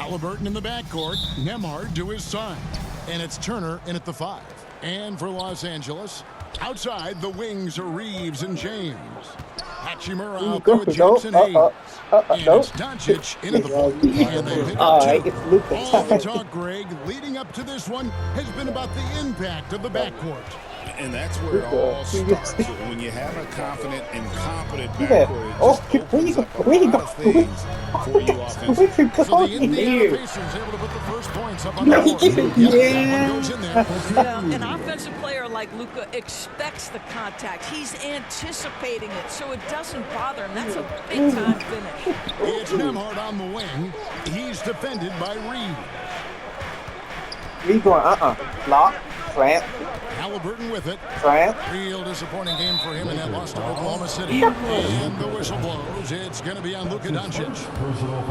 Halliburton in the backcourt. Nembhard to his side. And it's Turner in at the 5. And for Los Angeles, outside the wings are Reeves and James. Hachimura out there with Jackson Hayes. And it's Doncic into the ball. And they pick up 2. All the talk, Greg, leading up to this one has been about the impact of the backcourt. And that's where it all starts. When you have a confident and competent backcourt, it just opens up a lot of things for you offensively. So the Indiana Pacers able to put the first points up on the board. That one goes in there. An offensive player like LUKA expects the contact. He's anticipating it, so it doesn't bother him. That's a big-time finish. It's Nembhard on the wing. He's defended by Reed. Reed going, lock, slant. Halliburton with it. Slant. Real disappointing game for him in that loss to Oklahoma City. And the whistle blows. It's going to be on Luka Doncic.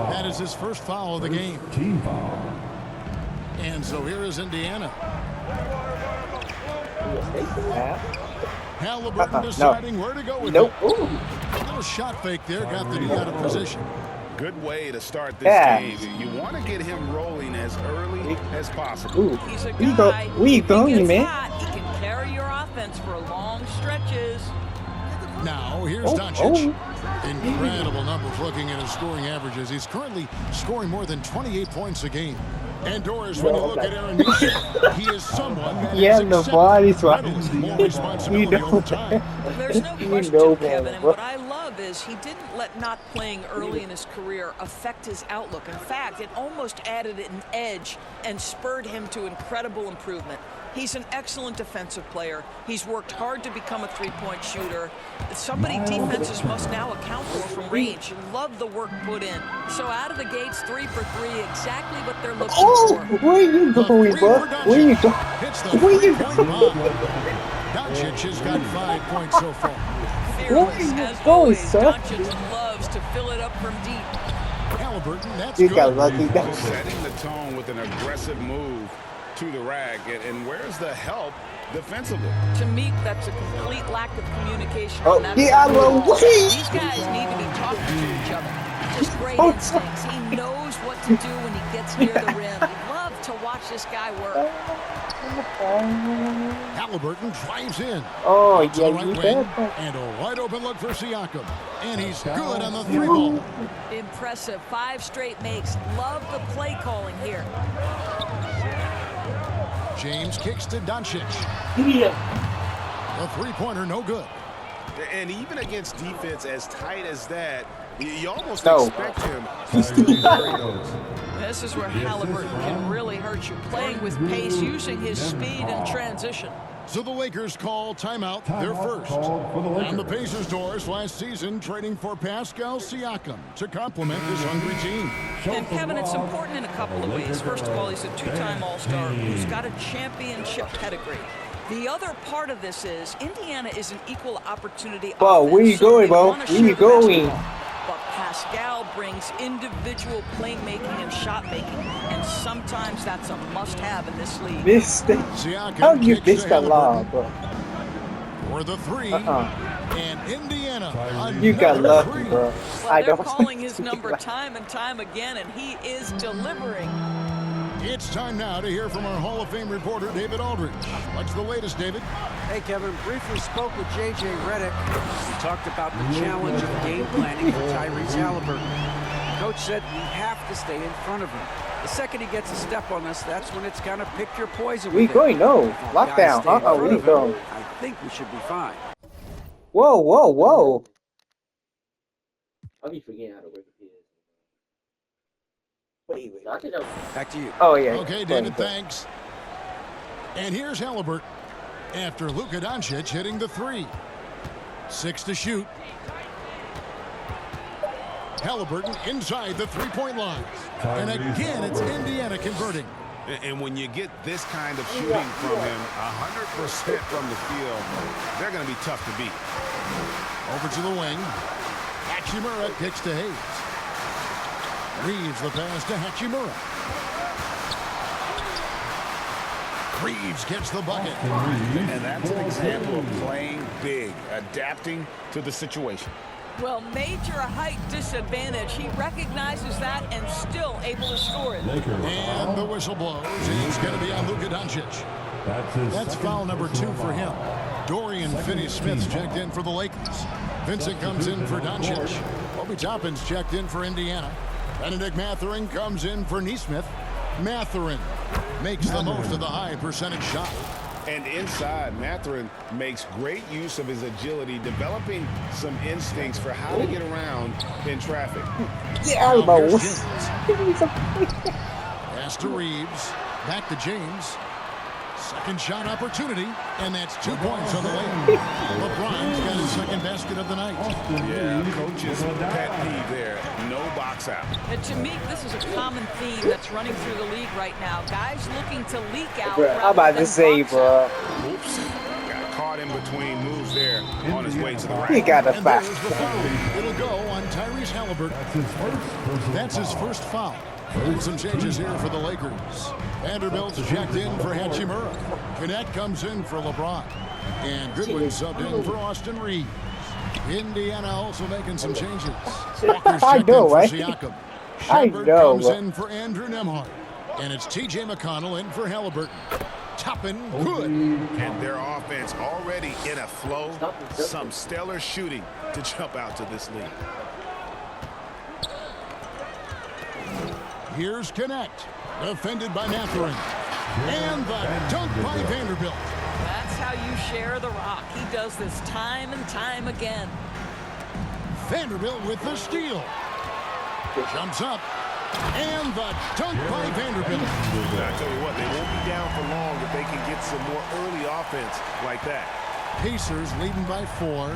That is his first foul of the game. Team foul. And so here is Indiana. Halliburton deciding where to go with it. A little shot fake there. Got the knee out of position. Good way to start this game. You want to get him rolling as early as possible. He's a guy. Where you going, man? He can carry your offense for long stretches. Now, here's Doncic. Incredible numbers looking at his scoring averages. He's currently scoring more than 28 points a game. And Doris, when you look at Aaron Nisha, he is someone that has more responsibility over time. There's no question, Kevin, and what I love is he didn't let not playing early in his career affect his outlook. In fact, it almost added an edge and spurred him to incredible improvement. He's an excellent defensive player. He's worked hard to become a three-point shooter. Somebody defenses must now account for from range. Love the work put in. So out of the gates, 3 for 3, exactly what they're looking for. Where you going, bro? Where you going? Where you going? Doncic has got 5 points so far. Fearless, as always, Doncic loves to fill it up from deep. Halliburton, that's You good. got lucky. Setting the tone with an aggressive move to the rack. And where's the help defensively? To me, that's a complete lack of communication. Oh, yeah, These guys need to be talking to each other. Just great instincts. He knows what to do when he gets near the rim. Love to watch this guy work. Halliburton drives in. Oh, To the yeah, right you wing, bet. and a wide open look for Siakam. And he's good on the 3 ball. Impressive. 5 straight makes. Love the play calling here. James kicks to Doncic. A three-pointer, no good. And even against defense as tight as that, you almost No. expect him to still carry those. This is where Halliburton can really hurt you. Playing with pace, using his speed and transition. So the Lakers call timeout, their first. And the Pacers doors last season trading for Pascal Siakam to complement this hungry team. And Kevin, it's important in a couple of ways. First of all, he's a 2-time All-Star who's got a championship pedigree. The other part of this is Indiana is an equal opportunity Bro, where you offense, so going, they bro? wanna Where you share the going? basketball. But Pascal brings individual playmaking and shot making, and sometimes that's a must-have in this league. Missed it. Siakam How you kicks missed to that Halliburton lob, bro? for the 3. And Indiana, You got another lucky, 3. bro. Well, I they're don't calling his number time and time again, and he is delivering. It's time now to hear from our Hall of Fame reporter, David Aldridge. What's the latest, David? Hey, Kevin, briefly spoke with J.J. Redick. We talked about the challenge of game planning for Tyrese Halliburton. Coach said we have to stay in front of him. The second he gets a step on us, that's when it's kind of pick your poison. We with it. going? No. If our guys Lockdown. stay in front We of him, going. I think we should be fine. Whoa, whoa, whoa. I'll be forgetting how to work with his. Wait. Back to you. Oh, yeah. Okay, David, thanks. And here's Halliburton after Luka Doncic hitting the 3. 6 to shoot. Halliburton inside the three-point line. And again, it's Indiana converting. And when you get this kind of shooting from him, 100% from the field, they're going to be tough to beat. Over to the wing. Hachimura kicks to Hayes. Reeves the pass to Hachimura. Reeves gets the bucket. And that's an example of playing big, adapting to the situation. Well, major height disadvantage. He recognizes that and still able to score it. And the whistle blows. It's going to be on LUKA Doncic. That's foul number 2 for him. Dorian Finney-Smith's checked in for the Lakers. Vincent comes in for Doncic. Obi Toppin's checked in for Indiana. Benedict Mathurin comes in for Nesmith. Mathurin makes the most of the high percentage shot. And inside, Mathurin makes great use of his agility, developing some instincts for how to get around in traffic. Yeah, elbows. Pass to Reeves. Back to James. Second shot opportunity, and that's 2 points on the way. LeBron's got his second basket of the night. Yeah, coach's pet peeve there. No box out. And to me, this is a common theme that's running through the league right now. Guys looking to leak out. Bro, I'm about to say, bro. Oops. Got caught in between moves there on his way to the He rack. got a And foul. there's the foul. It'll go on Tyrese Halliburton. That's his first foul. And some changes here for the Lakers. Vanderbilt's checked in for Hachimura. Connect comes in for LeBron. And Goodwin subbed in for Austin Reeves. Indiana also making some changes. Walker's I checked know, in for right? Siakam. I Shepard know, comes bro. in for Andrew Nembhard. And it's T.J. McConnell in for Halliburton. Toppin, good. And their offense already in a flow. Some stellar shooting to jump out to this lead. Here's Connect. Defended by Mathurin. And the dunk by Vanderbilt. That's how you share the rock. He does this time and time again. Vanderbilt with the steal. Jumps up. And the dunk by Vanderbilt. I tell you what, they won't be down for long if they can get some more early offense like that. Pacers leading by 4.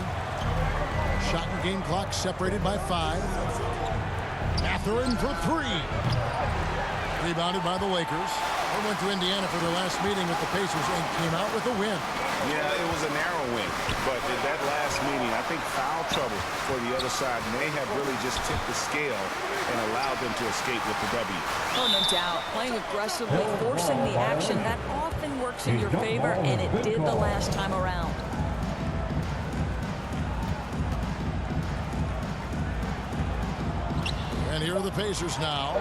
Shot and game clock separated by 5. Mathurin for 3. Rebounded by the Lakers. They went to Indiana for their last meeting with the Pacers and came out with a win. Yeah, it was a narrow win, but in that last meeting, I think foul trouble for the other side may have really just tipped the scale and allowed them to escape with the W. Oh, no doubt. Playing aggressively, forcing the action, that often works in your favor, and it did the last time around. And here are the Pacers now.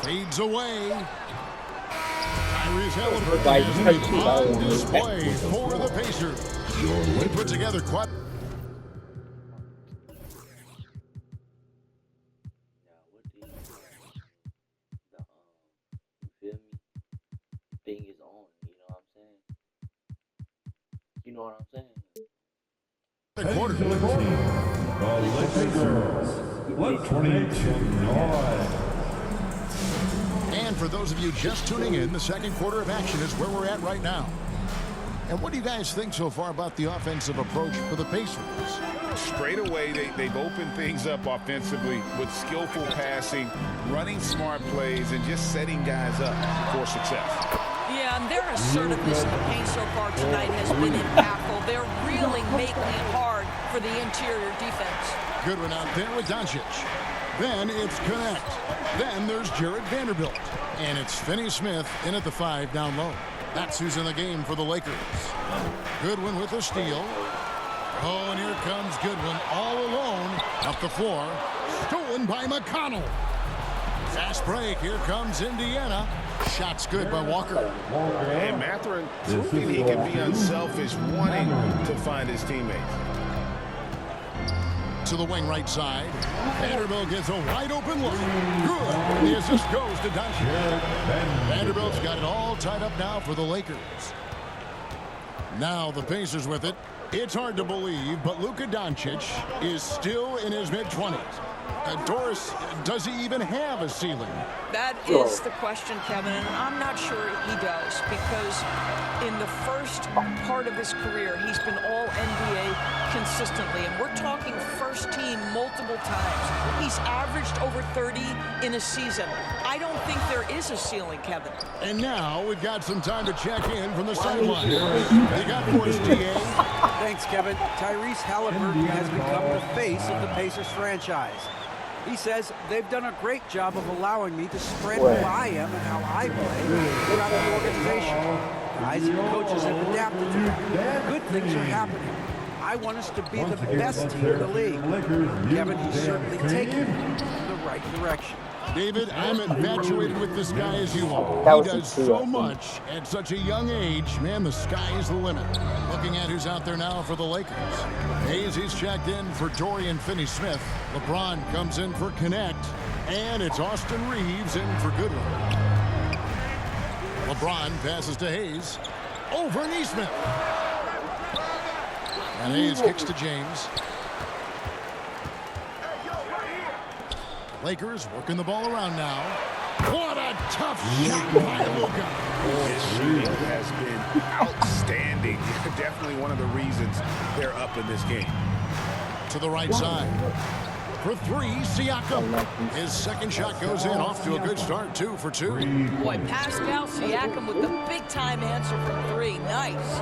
Fades away. Tyrese Halliburton is on display for the Pacers. He put together quite. Thing is on, you know what I'm saying? The quarter. And for those of you just tuning in, the second quarter of action is where we're at right now. And what do you guys think so far about the offensive approach for the Pacers? Straight away, they've opened things up offensively with skillful passing, running smart plays, and just setting guys up for success. Yeah, and their assertiveness in the paint so far tonight has been impactful. They're really making it hard for the interior defense. Goodwin out there with Doncic. Then it's Connect. Then there's Jared Vanderbilt. And it's Finney-Smith in at the 5 down low. That's who's in the game for the Lakers. Goodwin with the steal. Oh, and here comes Goodwin all alone up the floor. Stolen by McConnell. Fast break. Here comes Indiana. Shots good by Walker. And Mathurin proving he can be unselfish, wanting to find his teammates. To the wing right side. Vanderbilt gets a wide open look. Good. And the assist goes to Doncic. Vanderbilt's got it all tied up now for the Lakers. Now the Pacers with it. It's hard to believe, but LUKA Doncic is still in his mid-20s. Doris, does he even have a ceiling? That is the question, Kevin, and I'm not sure he does, because in the first part of his career, he's been all NBA consistently, and we're talking first team multiple times. He's averaged over 30 in a season. I don't think there is a ceiling, Kevin. And now we've got some time to check in from the sideline. They got for us, TA. Thanks, Kevin. Tyrese Halliburton has become the face of the Pacers franchise. He says they've done a great job of allowing me to spread who I am and how I play throughout the organization. Guys and coaches have adapted to it. Good things are happening. I want us to be the best team in the league. Kevin, he's certainly taken it in the right direction. David, I'm infatuated with this guy as you are. That He was does sincere, so I think. much at such a young age. Man, the sky is the limit. Looking at who's out there now for the Lakers. Hayes, he's checked in for Dorian Finney-Smith. LeBron comes in for Connect. And it's Austin Reeves in for Goodwin. LeBron passes to Hayes. Over Neesmith. And Hayes kicks to James. Lakers working the ball around now. What a tough shot by LUKA. His shooting has been outstanding. Definitely one of the reasons they're up in this game. To the right side. For three, Siakam. His second shot goes in, off to a good start, 2 for 2. Boy, Pascal Siakam with the big-time answer from 3. Nice.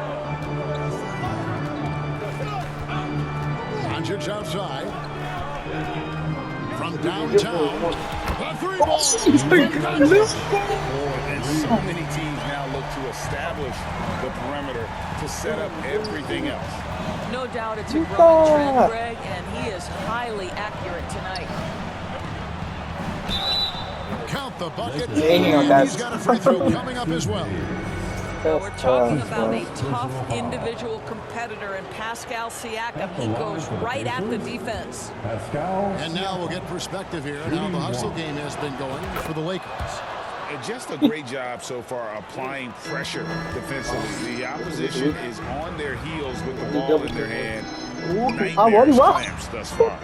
Doncic outside. From downtown. The three ball. And so many teams now look to establish the perimeter to set up everything else. No doubt it's a growing trend, Greg, and he is highly accurate tonight. Count the bucket. Damn, And that's- he's got a free throw coming up as well. So we're talking about a tough individual competitor in Pascal Siakam. He goes right at the defense. And now we'll get perspective here on how the hustle game has been going for the Lakers. And just a great job so far applying pressure defensively. The opposition is on their heels with the ball in their hand. Nightmare clamps thus far.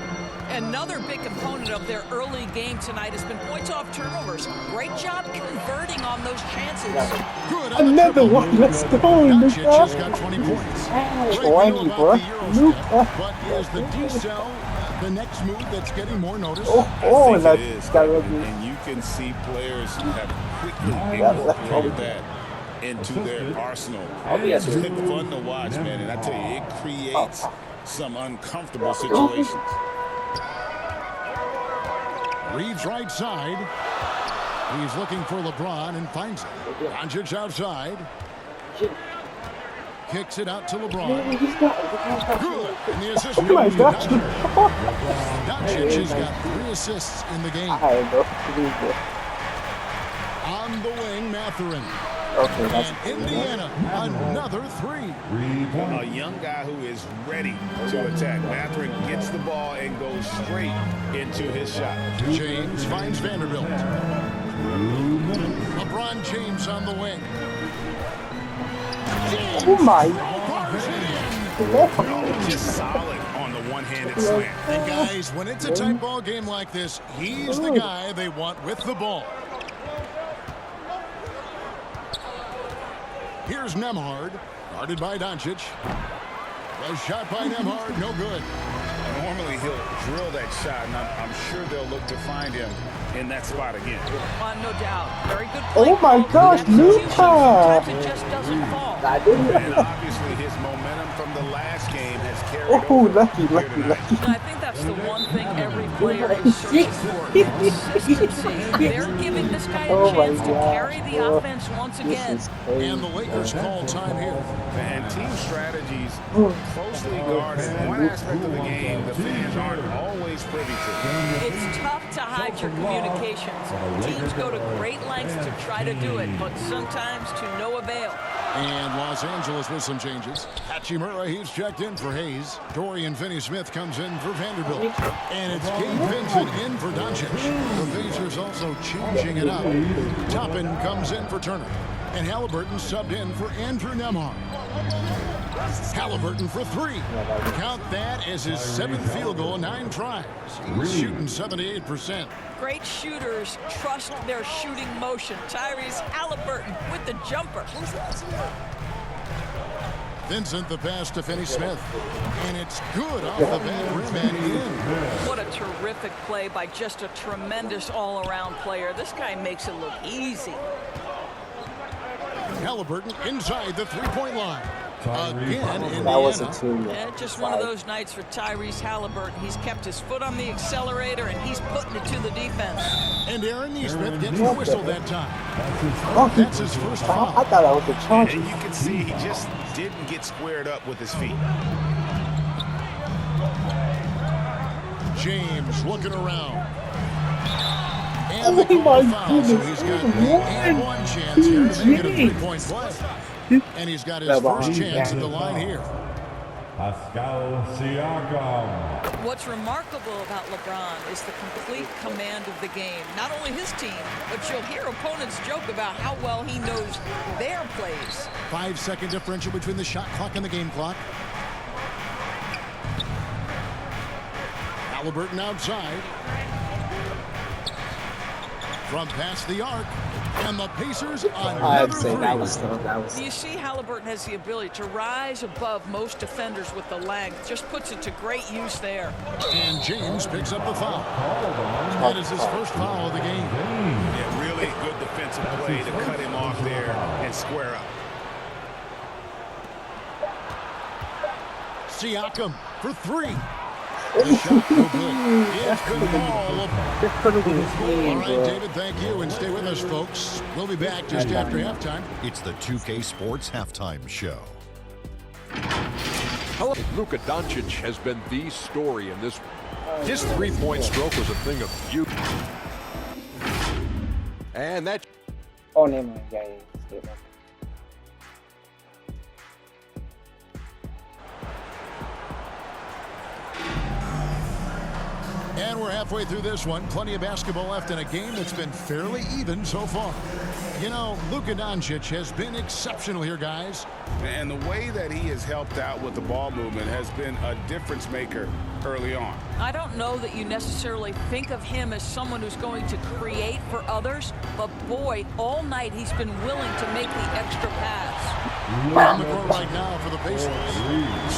Another big component of their early game tonight has been points off turnovers. Great job converting on those chances. Good on the Another triple. one. Let's go, Doncic has Luka. got 20 points. That's Greg, we know whiny, about bro. the Euro Luka. step, but is the D-cell the next move that's getting more notice? Oh, I think that's it is, gotta and, be. and you can see players who have quickly that's incorporated that into their arsenal. It's been fun to watch, man, and I tell you, it creates some uncomfortable situations. Reeves right side. He's looking for LeBron and finds him. Doncic outside. Kicks it out to LeBron. Good. And the assist Oh my goes to gosh. Doncic. Doncic has got 3 assists in the game. I know. On the wing, Mathurin. Okay, that's And Indiana, another 3. A young guy who is ready to attack. Mathurin gets the ball and goes straight into his shot. James finds Vanderbilt. LeBron James on the wing. Oh my. Just solid on the one-handed slam. And guys, when it's a tight ball game like this, he's the guy they want with the ball. Here's Nembhard, guarded by Doncic. The shot by Nembhard, no good. Normally he'll drill that shot, and I'm sure they'll look to find him in that spot again. No doubt. Very good play. Oh my gosh, Execution. Luka. Sometimes it just doesn't fall. I didn't And know. obviously his momentum from the last game has carried Oh, over lucky, here lucky, tonight. lucky. And I think that's the one thing every player is searching for. Consistency. They're giving this guy a Oh my chance to gosh, carry the bro. offense once This again. is crazy. And the Lakers call time here. And team strategies closely guarded. One aspect of the game the fans aren't always privy to. It's tough to hide your communications. Teams go to great lengths to try to do it, but sometimes to no avail. And Los Angeles with some changes. Hachimura, he's checked in for Hayes. Dorian Finney-Smith comes in for Vanderbilt. And it's Gabe Vincent in for Doncic. The Pacers also changing it up. Toppin comes in for Turner. And Halliburton subbed in for Andrew Nembhard. Halliburton for 3. Count that as his 7th field goal, 9 tries. He's shooting 78%. Great shooters trust their shooting motion. Tyrese Halliburton with the jumper. Vincent the pass to Finney-Smith. And it's good off the bad rim and in. What a terrific play by just a tremendous all-around player. This guy makes it look easy. Halliburton inside the three-point line. Again, Indiana. That was a 2. Yeah, just one of those nights for Tyrese Halliburton. He's kept his foot on the accelerator, and he's putting it to the defense. And Aaron Neesmith gets the whistle that time. Oh, That's his first foul. I thought that was a charge. And you can see he just didn't get squared up with his feet. James looking around. And Oh they call my the foul, so goodness. he's got one chance here to make it a 3-point play. And he's got his first chance at the line here. Pascal Siakam. What's remarkable about LeBron is the complete command of the game. Not only his team, but you'll hear opponents joke about how well he knows their plays. 5-second differential between the shot clock and the game clock. Halliburton outside. From past the arc. And the Pacers I'd another say three. that was You see Halliburton has the ability to rise above most defenders with the length. Just puts it to great use there. And James picks up the foul. That is his first foul of the game. Yeah, really good defensive play to cut him off there and square up. Siakam for three. The shot no good. It's good ball. This couldn't be All clean, right, bro. David, thank you. And stay with us, folks. We'll be back just after halftime. It's the 2K Sports Halftime Show. Luka Doncic has been the story in this. His three-point stroke was a thing of beauty. And that Oh, never mind. Yeah. And we're halfway through this one. Plenty of basketball left in a game that's been fairly even so far. You know, Luka Doncic has been exceptional here, guys. And the way that he has helped out with the ball movement has been a difference maker early on. I don't know that you necessarily think of him as someone who's going to create for others, but boy, all night he's been willing to make the extra pass. On the court right now for the Pacers.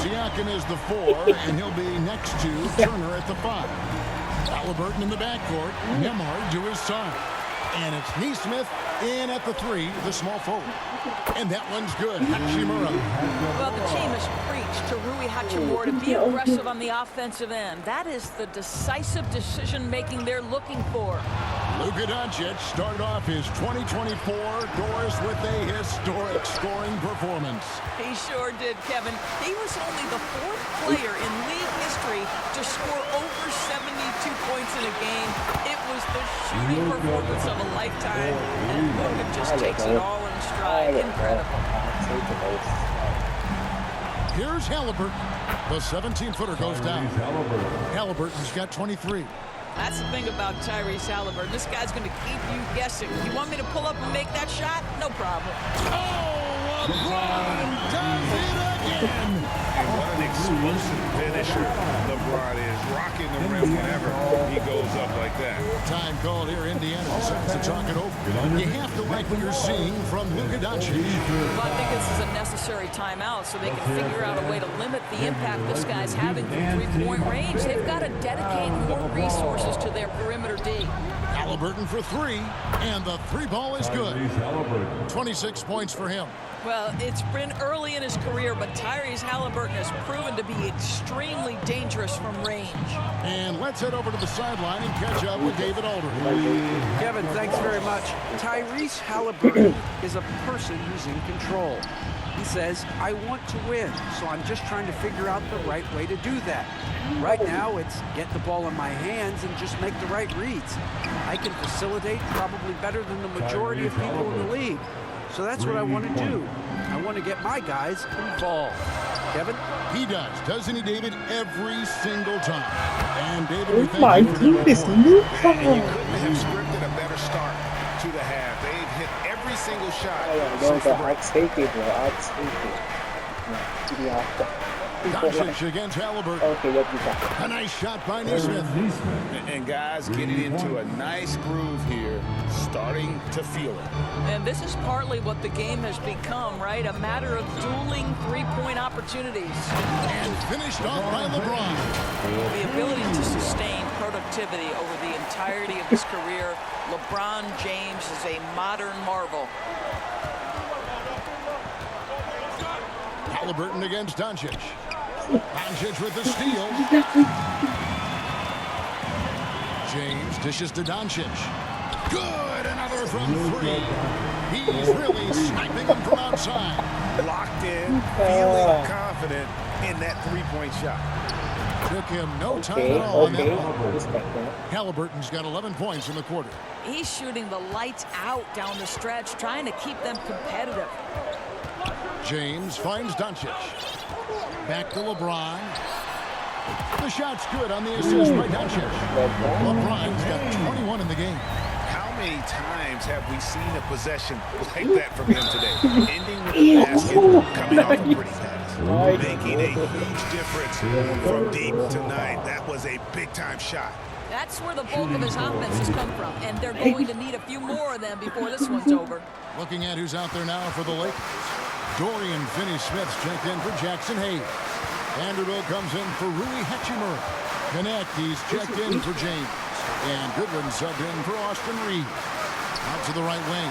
Siakam is the 4, and he'll be next to Turner at the 5. Halliburton in the backcourt. Nemhard to his side. And it's Neesmith in at the 3, the small forward. And that one's good. Hachimura. Well, the team has preached to Rui Hachimura to be aggressive on the offensive end. That is the decisive decision-making they're looking for. Luka Doncic started off his 2024 doors with a historic scoring performance. He sure did, Kevin. He was only the 4th player in league history to score over 72 points in a game. It was the shooting performance of a lifetime, and Luka just takes it all in stride. Incredible. Here's Halliburton. The 17-footer goes down. Halliburton's got 23. That's the thing about Tyrese Halliburton. This guy's going to keep you guessing. You want me to pull up and make that shot? No problem. Oh, LeBron does it again. And what an explosive finisher LeBron is, rocking the rim whenever he goes up like that. Time called here. Indiana decides to talk it over. You have to like what you're seeing from Luka Doncic. Well, I think this is a necessary timeout so they can figure out a way to limit the impact this guy's having from three-point range. They've got to dedicate more resources to their perimeter D. Halliburton for 3, and the 3 ball is good. 26 points for him. Well, it's been early in his career, but Tyrese Halliburton has proven to be extremely dangerous from range. And let's head over to the sideline and catch up with David Aldridge. Kevin, thanks very much. Tyrese Halliburton is a person who's in control. He says, I want to win, so I'm just trying to figure out the right way to do that. Right now, it's get the ball in my hands and just make the right reads. I can facilitate probably better than the majority of people in the league. So that's what I want to do. I want to get my guys involved. Kevin? He does, doesn't he, David? Every single time. And David, we Oh thank my you for that goodness, report. And you Luka! couldn't have scripted a better start to the half. They've hit every single shot. since the break. I'd take it, bro. I'd take it. Yeah, to the after. Doncic against Halliburton. Okay, what you got? A nice shot by Neesmith. And guys getting into a nice groove here, starting to feel it. And this is partly what the game has become, right? A matter of dueling three-point opportunities. And finished off by LeBron. The ability to sustain productivity over the entirety of his career, LeBron James is a modern marvel. Halliburton against Doncic. Doncic with the steal. James dishes to Doncic. Good, another from 3. He's really sniping him from outside. Locked in, feeling confident in that three-point shot. Took him no time at all on that one. Respect that. Halliburton's got 11 points in the quarter. He's shooting the lights out down the stretch, trying to keep them competitive. James finds Doncic. Back to LeBron. The shot's good on the assist by Doncic. LeBron's got 21 in the game. How many times have we seen a possession like that from him today? Ending with a basket, coming off a pretty pass, making a huge difference from deep tonight. That was a big-time shot. That's where the bulk of his offenses come from, and they're going to need a few more of them before this one's over. Looking at who's out there now for the Lakers. Dorian Finney-Smith's checked in for Jackson Hayes. Vanderbilt comes in for Rui Hachimura. Konecki's checked in for James. And Goodwin subbed in for Austin Reed. Out to the right wing.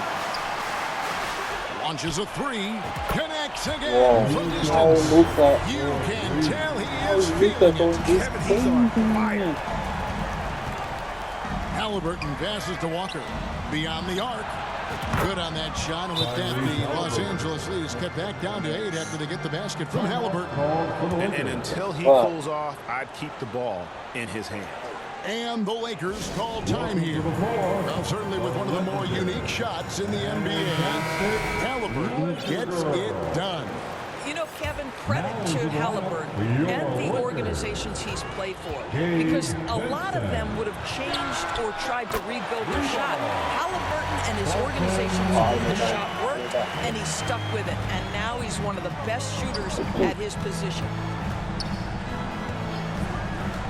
Launches a three. Connects again from distance. LUKA. You can tell he is LUKA feeling going it. this He's on fire. Halliburton passes to Walker. Beyond the arc. Good on that shot, and with that, the Los Angeles Leafs cut back down to 8 after they get the basket from Halliburton. And until he cools off, I'd keep the ball in his hand. And the Lakers call time here. Well, certainly with one of the more unique shots in the NBA. Halliburton gets it done. You know, Kevin, credit to Halliburton and the organizations he's played for, because a lot of them would have changed or tried to rebuild their shot. Halliburton and his organizations made the shot work, and he stuck with it. And now he's one of the best shooters at his position.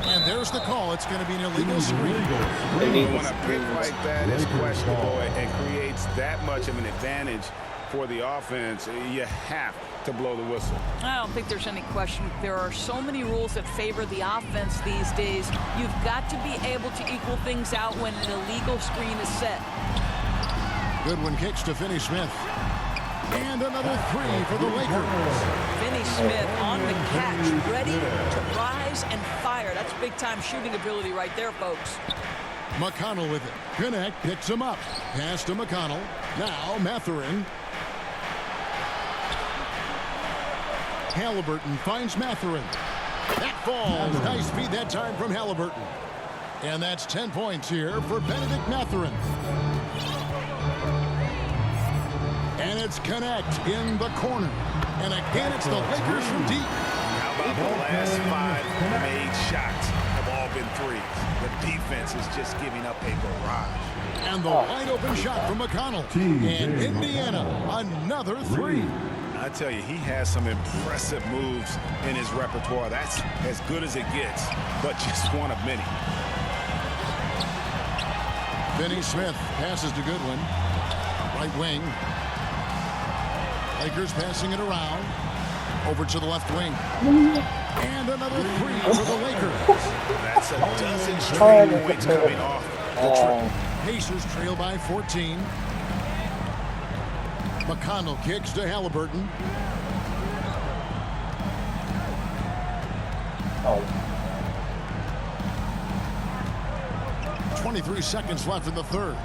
And there's the call. It's going to be an illegal screen. When a pick like that is questionable and creates that much of an advantage for the offense, you have to blow the whistle. I don't think there's any question. There are so many rules that favor the offense these days. You've got to be able to equal things out when an illegal screen is set. Goodwin kicks to Finney-Smith. And another three for the Lakers. Finney-Smith on the catch, ready to rise and fire. That's big-time shooting ability right there, folks. McConnell with it. Connect picks him up. Pass to McConnell. Now Mathurin. Halliburton finds Mathurin. That falls. Nice feed that time from Halliburton. And that's 10 points here for Benedict Mathurin. And it's Connect in the corner. And again, it's the Lakers from deep. How about the last 5 made shots have all been threes? The defense is just giving up a barrage. And the wide open shot from McConnell. And Indiana, another three. I tell you, he has some impressive moves in his repertoire. That's as good as it gets, but just one of many. Finney-Smith passes to Goodwin. Right wing. Lakers passing it around. Over to the left wing. And another three for the Lakers. That's a dozen straight points coming off the trip. Pacers trail by 14. McConnell kicks to Halliburton. 23 seconds left in the third.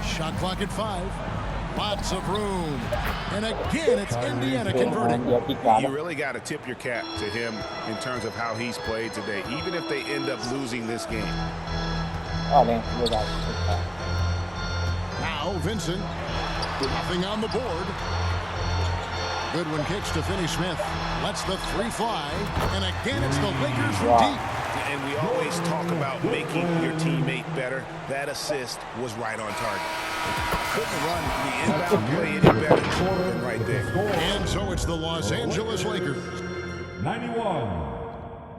Shot clock at 5. Lots of room. And again, it's Indiana converting. You really got to tip your cap to him in terms of how he's played today, even if they end up losing this game. Now Vincent. Nothing on the board. Goodwin kicks to Finney-Smith. Lets the three fly. And again, it's the Lakers from deep. And we always talk about making your teammate better. That assist was right on target. Couldn't run the inbound play any better than right there. And so it's the Los Angeles Lakers. 91.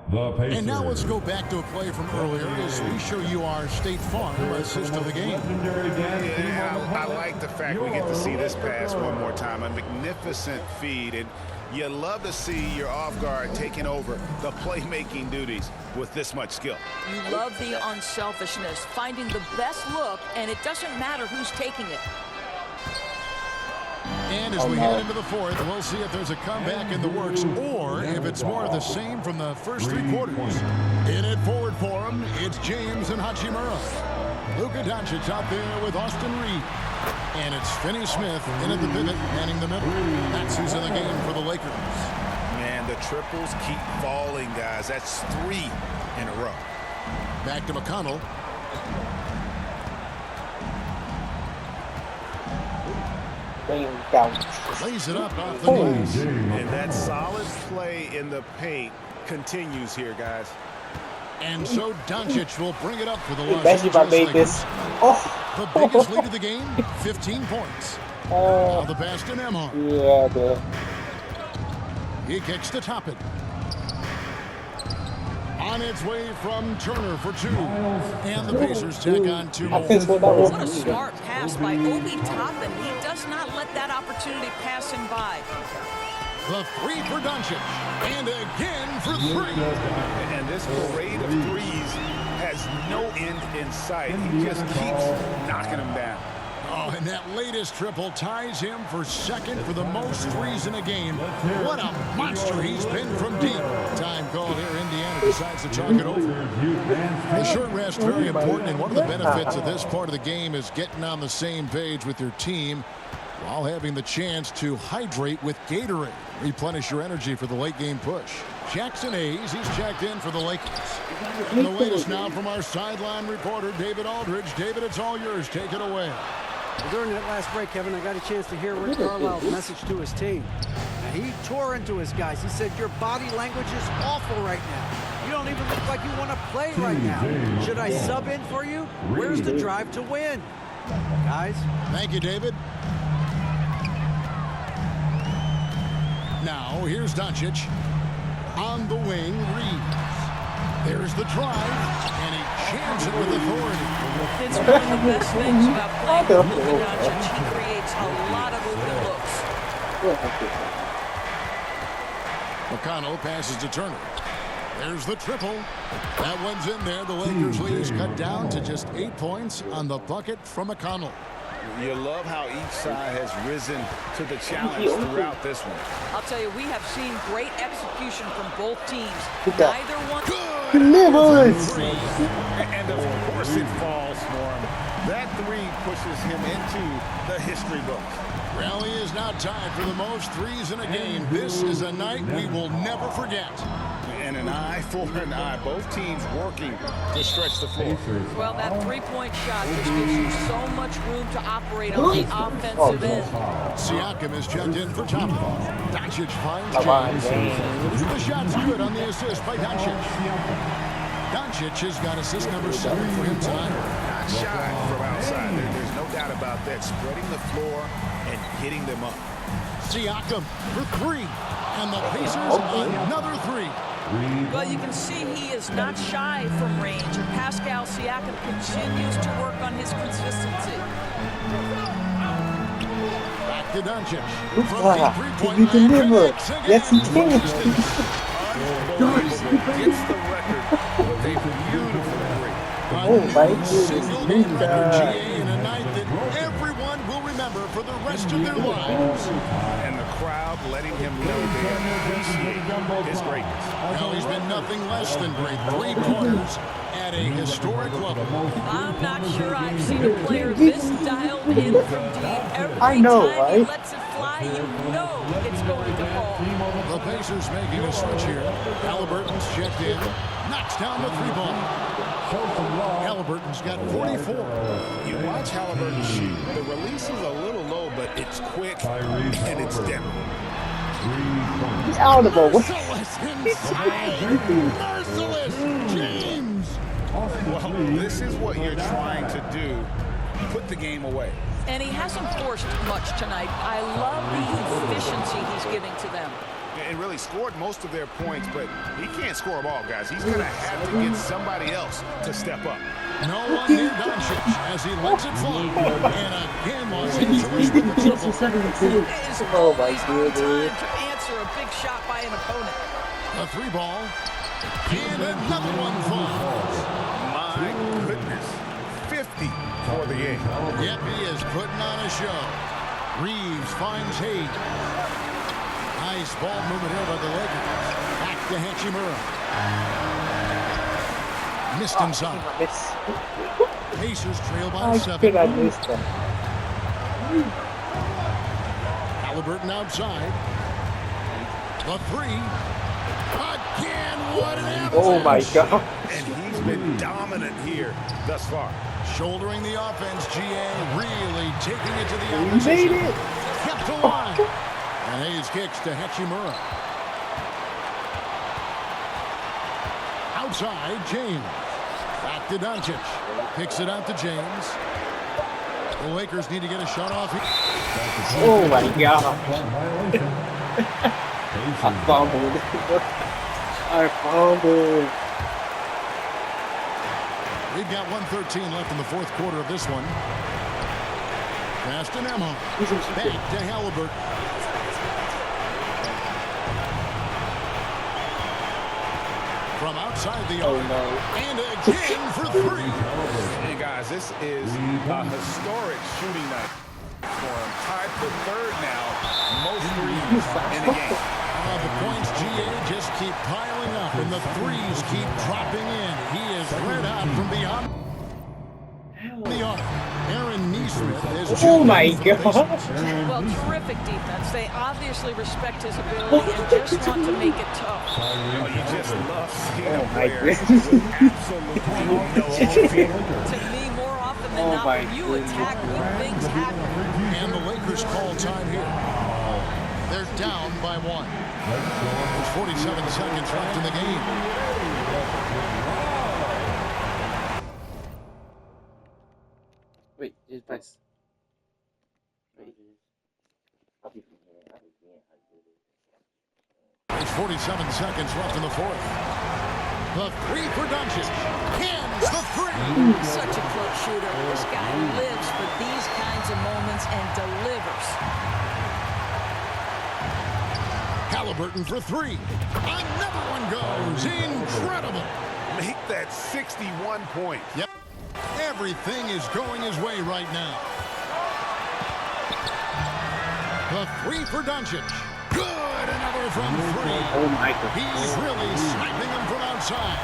The Pacers. And now let's go back to a play from earlier as we show you our State Farm assist of the game. Yeah, I like the fact we get to see this pass one more time. A magnificent feed, and you love to see your off guard taking over the playmaking duties with this much skill. You love the unselfishness, finding the best look, and it doesn't matter who's taking it. And as we head into the fourth, we'll see if there's a comeback in the works or if it's more of the same from the first 3 quarters. In it forward for him, it's James and Hachimura. LUKA Doncic out there with Austin Reed. And it's Finney-Smith in at the pivot, manning the middle. That's who's in the game for the Lakers. Man, the triples keep falling, guys. That's 3 in a row. Back to McConnell. Lays it up off the knees. And that solid play in the paint continues here, guys. And so Doncic will bring it up for the Los Imagine if I Angeles made this. Lakers. Oh. The biggest lead of the game, 15 points. Now the pass to Nembhard. Yeah, dude. He kicks to top it. On its way from Turner for two. And the Pacers tack on two more. What a smart pass by Obi Toppin. He does not let that opportunity pass him by. The three for Doncic. And again for three. And this parade of threes has no end in sight. He just keeps knocking them down. Oh, and that latest triple ties him for second for the most threes in a game. What a monster he's been from deep. Time called here. Indiana decides to talk it over. The short rest, very important, and one of the benefits of this part of the game is getting on the same page with your team while having the chance to hydrate with Gatorade. Replenish your energy for the late game push. Jackson Hayes, he's checked in for the Lakers. And the latest now from our sideline reporter, David Aldridge. David, it's all yours. Take it away. Well, during that last break, Kevin, I got a chance to hear Rick Carlisle's message to his team. Now, he tore into his guys. He said, your body language is awful right now. You don't even look like you want to play right now. Should I sub in for you? Where's the drive to win? Guys? Thank you, David. Now, here's Doncic. On the wing, Reeves. There's the drive, and he jams it with authority. It's one of the best things about playing with Luka Doncic. He creates a lot of open looks. McConnell passes to Turner. There's the triple. That one's in there. The Lakers' lead is cut down to just 8 points on the bucket from McConnell. You love how each side has risen to the challenge throughout this one. I'll tell you, we have seen great execution from both teams. Neither one. And of course it falls for him. That three pushes him into the history books. Rally is now tied for the most threes in a game. This is a night we will never forget. And an eye for an eye. Both teams working to stretch the floor. Well, that three-point shot just gives you so much room to operate on the offensive end. Siakam is checked in for Thompson. Doncic finds James. The shot's good on the assist by Doncic. Doncic has got assist number 7 for him tonight. Not shy from outside. There's no doubt about that. Spreading the floor and hitting them up. Siakam for 3. And the Pacers another 3. Well, you can see he is not shy from range, and Pascal Siakam continues to work on his consistency. Back to Doncic. Did you deliver? Yes, he did. Gets the record with a beautiful break. Oh, my Single game record, GA, in a night that everyone will remember for the rest of their lives. And the crowd letting him know they appreciate his greatness. Well, he's been nothing less than great. 3 quarters at a historic level. I'm not sure I've seen a player this dialed in from deep. Every I know, time right? he lets it fly, you know it's going to fall. The Pacers making a switch here. Halliburton's checked in. Knocks down the 3-ball. Halliburton's got 44. You watch Halliburton shoot. The release is a little low, but it's quick and it's depth. He's out of the way. Merciless inside. Merciless James. Well, this is what you're trying to do. Put the game away. And he hasn't forced much tonight. I love the efficiency he's giving to them. And really scored most of their points, but he can't score them all, guys. He's going to have to get somebody else to step up. No one near Doncic as he lets it fly. And again was injuries with the triple. It is always on time to answer a big shot by an opponent. A 3-ball. And another one falls. My goodness. 50 for the game. Yep, he is putting on a show. Reeves finds Hayes. Nice ball movement here by the Lakers. Back to Hachimura. Missed inside. Pacers trail by 7. I missed that. Halliburton outside. The 3. Again, what an avalanche. Oh my God. And he's been dominant here thus far. Shouldering the offense, GA really taking it to the He made opposition. it. Kept the line. And Hayes kicks to Hachimura. Outside, James. Back to Doncic. Kicks it out to James. The Lakers need to get a shot off here. Oh my God. I fumbled. I fumbled. We've got 1:13 left in the fourth quarter of this one. Pass to Nemo. Back to Halliburton. From outside the arc. And again for three. And guys, this is a historic shooting night for him. Tied for third now. Most threes in the game. The points, GA, just keep piling up, and the threes keep dropping in. He is red hot from beyond the arc. Aaron Neesmith is Oh my God. Well, terrific defense. They obviously respect his ability and just want to make it tough. Oh, you just love seeing Oh a my player goodness. with absolutely no fear. To me, more often than not, my when you goodness. attack, good things happen. And the Lakers call time here. They're down by one. There's 47 seconds left in the game. Wait, just press. Wait. There's 47 seconds left in the fourth. The three for Doncic. Hands the three. Such a clutch shooter. This guy lives for these kinds of moments and delivers. Halliburton for three. Another one goes. Incredible. Make that 61 points. Yep. Everything is going his way right now. The three for Doncic. Good. Another from three. Oh my God. He's really sniping them from outside.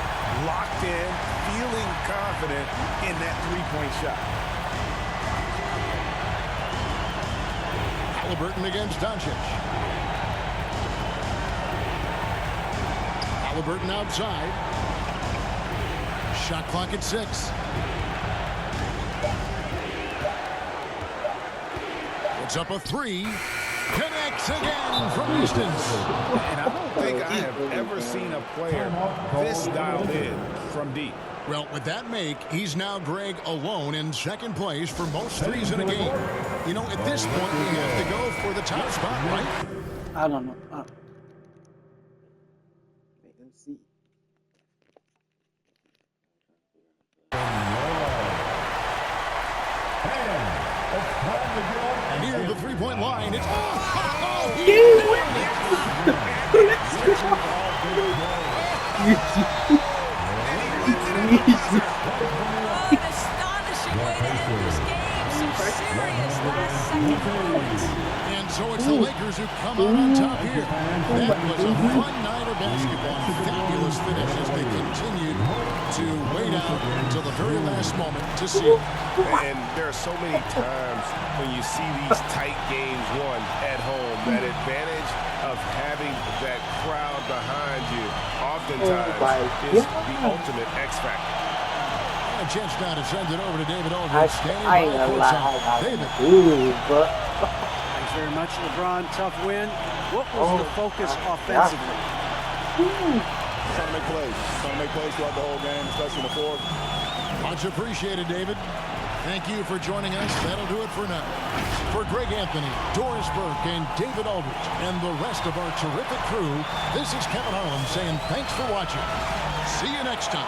Locked in, feeling confident in that three-point shot. Halliburton against Doncic. Halliburton outside. Shot clock at 6. Puts up a three. Connects again from distance. And I don't think I have ever seen a player this dialed in from deep. Well, with that make, he's now, Greg, alone in second place for most threes in a game. You know, at this point, we have to go for the top spot, right? I don't know. Wait, let's see. And Near the three-point line, it's... What an astonishing way to end this game. Some serious last-second points. And so it's the Lakers who come out on top here. That was a fun night of basketball. Fabulous finish as they continued to wait out until the very last moment to see it. And there are so many times when you see these tight games won at home, that advantage of having that crowd behind you oftentimes is the ultimate X factor. A chance now to send it over to David Aldridge. I Standing ain't by gonna courtside. lie. David. Ooh, bro. Thanks very much, LeBron. Tough win. What was the focus offensively? Trying to make plays. Trying to make plays throughout the whole game, especially in the fourth. Much appreciated, David. Thank you for joining us. That'll do it for now. For Greg Anthony, Doris Burke, and David Aldridge, and the rest of our terrific crew, this is Kevin Harlan saying thanks for watching. See you next time.